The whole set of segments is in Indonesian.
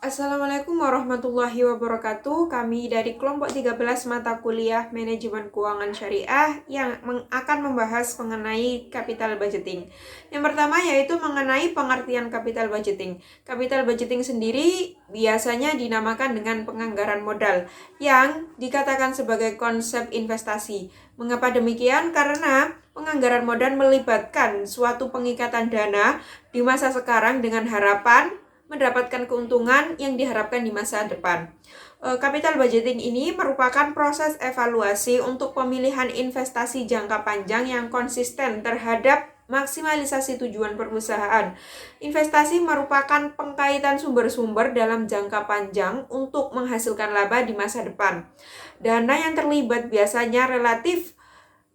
Assalamualaikum warahmatullahi wabarakatuh. Kami dari kelompok 13 mata kuliah Manajemen Keuangan Syariah yang akan membahas mengenai capital budgeting. Yang pertama yaitu mengenai pengertian capital budgeting. Capital budgeting sendiri biasanya dinamakan dengan penganggaran modal yang dikatakan sebagai konsep investasi. Mengapa demikian? Karena penganggaran modal melibatkan suatu pengikatan dana di masa sekarang dengan harapan mendapatkan keuntungan yang diharapkan di masa depan. Capital budgeting ini merupakan proses evaluasi untuk pemilihan investasi jangka panjang yang konsisten terhadap maksimalisasi tujuan perusahaan. Investasi merupakan pengkaitan sumber-sumber dalam jangka panjang untuk menghasilkan laba di masa depan. Dana yang terlibat biasanya relatif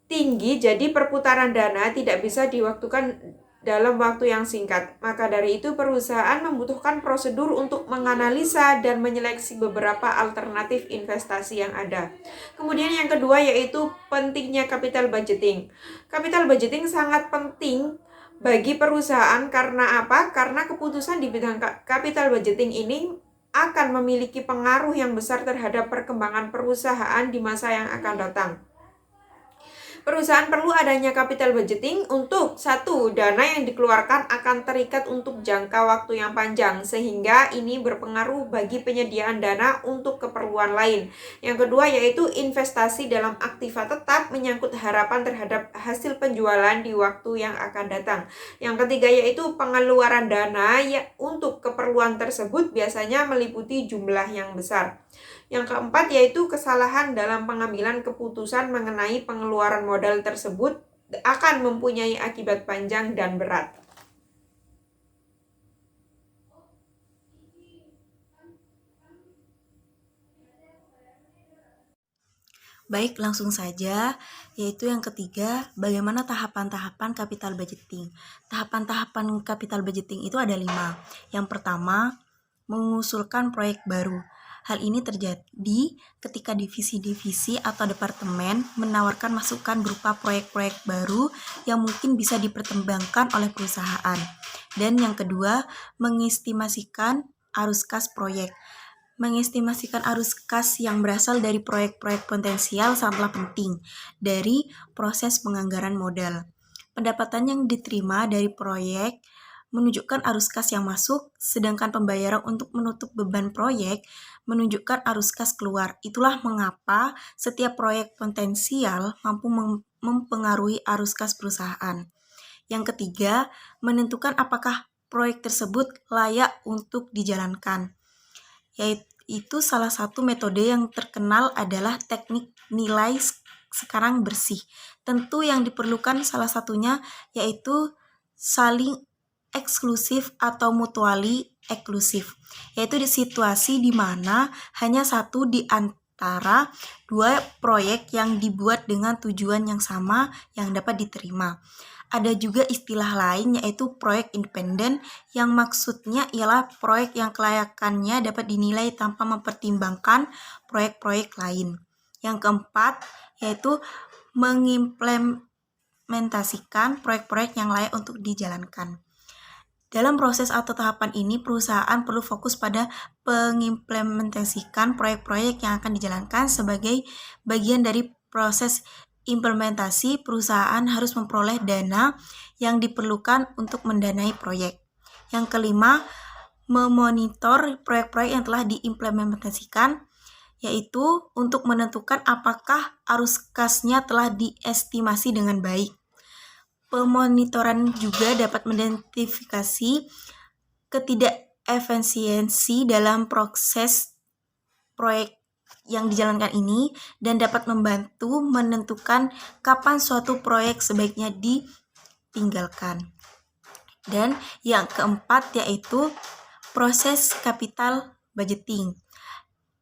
tinggi, jadi perputaran dana tidak bisa diwaktukan dalam waktu yang singkat. Maka dari itu perusahaan membutuhkan prosedur untuk menganalisa dan menyeleksi beberapa alternatif investasi yang ada. Kemudian yang kedua yaitu pentingnya capital budgeting. Capital budgeting sangat penting bagi perusahaan karena apa? Karena keputusan di bidang capital budgeting ini akan memiliki pengaruh yang besar terhadap perkembangan perusahaan di masa yang akan datang. Perusahaan perlu adanya capital budgeting untuk satu, dana yang dikeluarkan akan terikat untuk jangka waktu yang panjang sehingga ini berpengaruh bagi penyediaan dana untuk keperluan lain. Yang kedua yaitu investasi dalam aktiva tetap menyangkut harapan terhadap hasil penjualan di waktu yang akan datang. Yang ketiga yaitu pengeluaran dana untuk keperluan tersebut biasanya meliputi jumlah yang besar. Yang keempat yaitu kesalahan dalam pengambilan keputusan mengenai pengeluaran modal tersebut akan mempunyai akibat panjang dan berat. Baik, langsung saja, yaitu yang ketiga, bagaimana tahapan-tahapan capital budgeting. Tahapan-tahapan capital budgeting itu ada 5. Yang pertama, mengusulkan proyek baru. Hal ini terjadi ketika divisi-divisi atau departemen menawarkan masukan berupa proyek-proyek baru yang mungkin bisa dipertimbangkan oleh perusahaan. Dan yang kedua, mengestimasikan arus kas proyek. Mengestimasikan arus kas yang berasal dari proyek-proyek potensial sangatlah penting dari proses penganggaran modal. Pendapatan yang diterima dari proyek menunjukkan arus kas yang masuk, sedangkan pembayaran untuk menutup beban proyek menunjukkan arus kas keluar. Itulah mengapa setiap proyek potensial mampu mempengaruhi arus kas perusahaan. Yang ketiga, menentukan apakah proyek tersebut layak untuk dijalankan. Yaitu salah satu metode yang terkenal adalah teknik nilai sekarang bersih. Tentu yang diperlukan salah satunya yaitu saling eksklusif atau mutually eksklusif, yaitu di situasi di mana hanya satu di antara dua proyek yang dibuat dengan tujuan yang sama yang dapat diterima. Ada juga istilah lain yaitu proyek independen yang maksudnya ialah proyek yang kelayakannya dapat dinilai tanpa mempertimbangkan proyek-proyek lain. Yang keempat yaitu mengimplementasikan proyek-proyek yang layak untuk dijalankan. Dalam proses atau tahapan ini, perusahaan perlu fokus pada mengimplementasikan proyek-proyek yang akan dijalankan. Sebagai bagian dari proses implementasi, perusahaan harus memperoleh dana yang diperlukan untuk mendanai proyek. Yang kelima, memonitor proyek-proyek yang telah diimplementasikan, yaitu untuk menentukan apakah arus kasnya telah diestimasi dengan baik. Pemonitoran juga dapat mengidentifikasi ketidakefisiensi dalam proses proyek yang dijalankan ini dan dapat membantu menentukan kapan suatu proyek sebaiknya ditinggalkan. Dan yang keempat yaitu proses capital budgeting.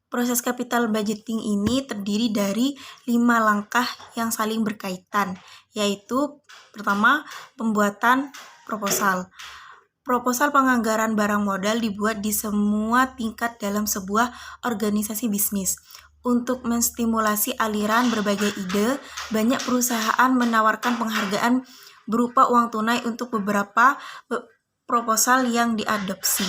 Proses capital budgeting ini terdiri dari 5 langkah yang saling berkaitan, yaitu pertama, pembuatan proposal. Proposal penganggaran barang modal dibuat di semua tingkat dalam sebuah organisasi bisnis. Untuk menstimulasi aliran berbagai ide, banyak perusahaan menawarkan penghargaan berupa uang tunai untuk beberapa proposal yang diadopsi.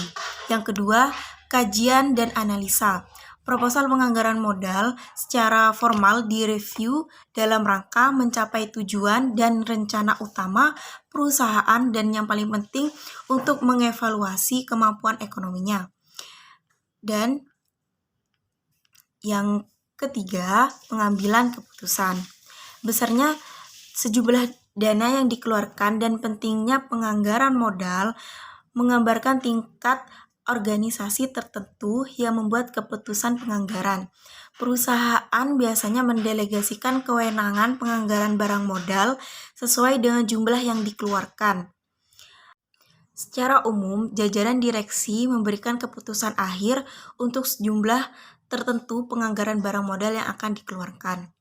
Yang kedua, kajian dan analisa. Proposal penganggaran modal secara formal direview dalam rangka mencapai tujuan dan rencana utama perusahaan dan yang paling penting untuk mengevaluasi kemampuan ekonominya. Dan yang ketiga, pengambilan keputusan. Besarnya sejumlah dana yang dikeluarkan dan pentingnya penganggaran modal menggambarkan tingkat organisasi tertentu yang membuat keputusan penganggaran. Perusahaan biasanya mendelegasikan kewenangan penganggaran barang modal sesuai dengan jumlah yang dikeluarkan. Secara umum, jajaran direksi memberikan keputusan akhir untuk sejumlah tertentu penganggaran barang modal yang akan dikeluarkan.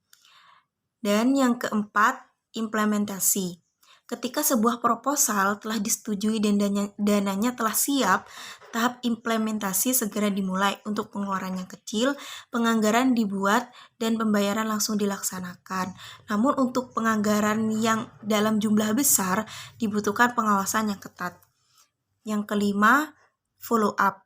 Dan yang keempat, implementasi. Ketika sebuah proposal telah disetujui dan dananya telah siap, tahap implementasi segera dimulai. Untuk pengeluaran yang kecil, penganggaran dibuat dan pembayaran langsung dilaksanakan. Namun untuk penganggaran yang dalam jumlah besar, dibutuhkan pengawasan yang ketat. Yang kelima, follow up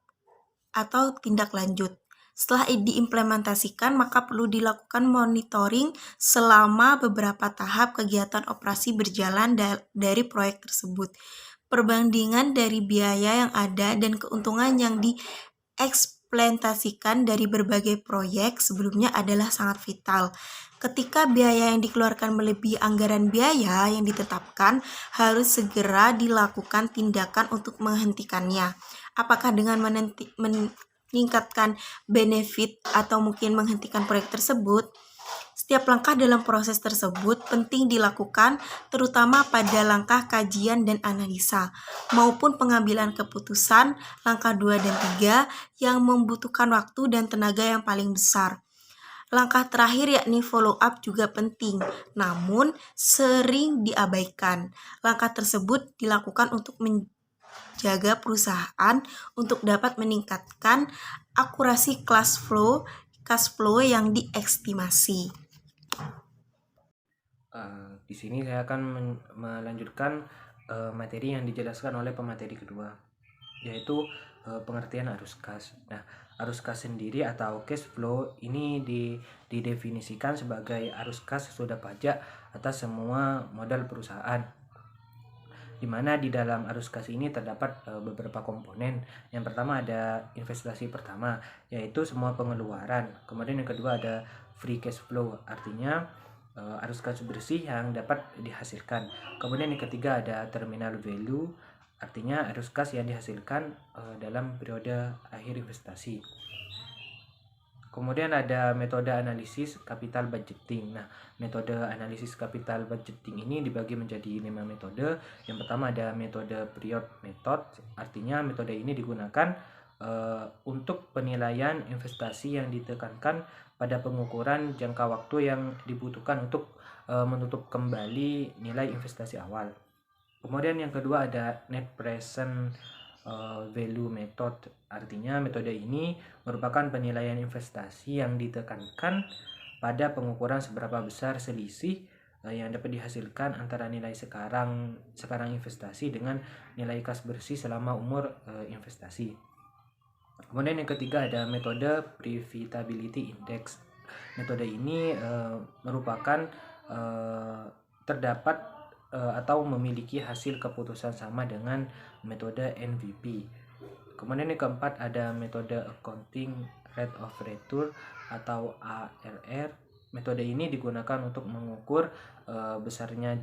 atau tindak lanjut. Setelah diimplementasikan, maka perlu dilakukan monitoring selama beberapa tahap kegiatan operasi berjalan dari proyek tersebut. Perbandingan dari biaya yang ada dan keuntungan yang diimplementasikan dari berbagai proyek sebelumnya adalah sangat vital. Ketika biaya yang dikeluarkan melebihi anggaran biaya yang ditetapkan, harus segera dilakukan tindakan untuk menghentikannya. Apakah dengan meningkatkan benefit atau mungkin menghentikan proyek tersebut? Setiap langkah dalam proses tersebut penting dilakukan, terutama pada langkah kajian dan analisa, maupun pengambilan keputusan langkah 2 dan 3 yang membutuhkan waktu dan tenaga yang paling besar. Langkah terakhir yakni follow up juga penting, namun sering diabaikan. Langkah tersebut dilakukan untuk menjaga perusahaan untuk dapat meningkatkan akurasi cash flow yang diestimasi. Di sini saya akan melanjutkan materi yang dijelaskan oleh pemateri kedua, yaitu pengertian arus kas. Nah, arus kas sendiri atau cash flow ini didefinisikan sebagai arus kas sesudah pajak atas semua modal perusahaan, di mana di dalam arus kas ini terdapat beberapa komponen. Yang pertama ada investasi pertama, yaitu semua pengeluaran. Kemudian yang kedua ada free cash flow, artinya arus kas bersih yang dapat dihasilkan. Kemudian yang ketiga ada terminal value, artinya arus kas yang dihasilkan dalam periode akhir investasi. Kemudian ada metode analisis capital budgeting. Nah, metode analisis capital budgeting ini dibagi menjadi 5 metode. Yang pertama ada metode period method, artinya metode ini digunakan untuk penilaian investasi yang ditekankan pada pengukuran jangka waktu yang dibutuhkan untuk menutup kembali nilai investasi awal. Kemudian yang kedua ada net present value method, artinya metode ini merupakan penilaian investasi yang ditekankan pada pengukuran seberapa besar selisih yang dapat dihasilkan antara nilai sekarang investasi dengan nilai kas bersih selama umur investasi. Kemudian yang ketiga ada metode profitability index. Metode ini merupakan terdapat atau memiliki hasil keputusan sama dengan metode NVP. Kemudian yang keempat ada metode accounting rate of return atau ARR. Metode ini digunakan untuk mengukur besarnya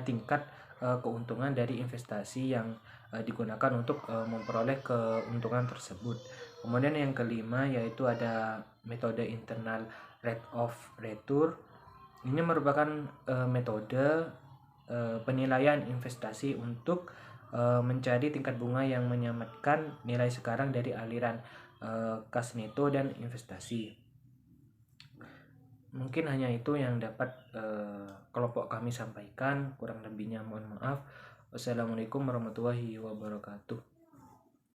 tingkat keuntungan dari investasi yang digunakan untuk memperoleh keuntungan tersebut. Kemudian yang kelima yaitu ada metode internal rate of return. Ini merupakan metode penilaian investasi untuk mencari tingkat bunga yang menyamatkan nilai sekarang dari aliran kas neto dan investasi. Mungkin hanya itu yang dapat kelompok kami sampaikan, kurang lebihnya mohon maaf. Wassalamualaikum warahmatullahi wabarakatuh.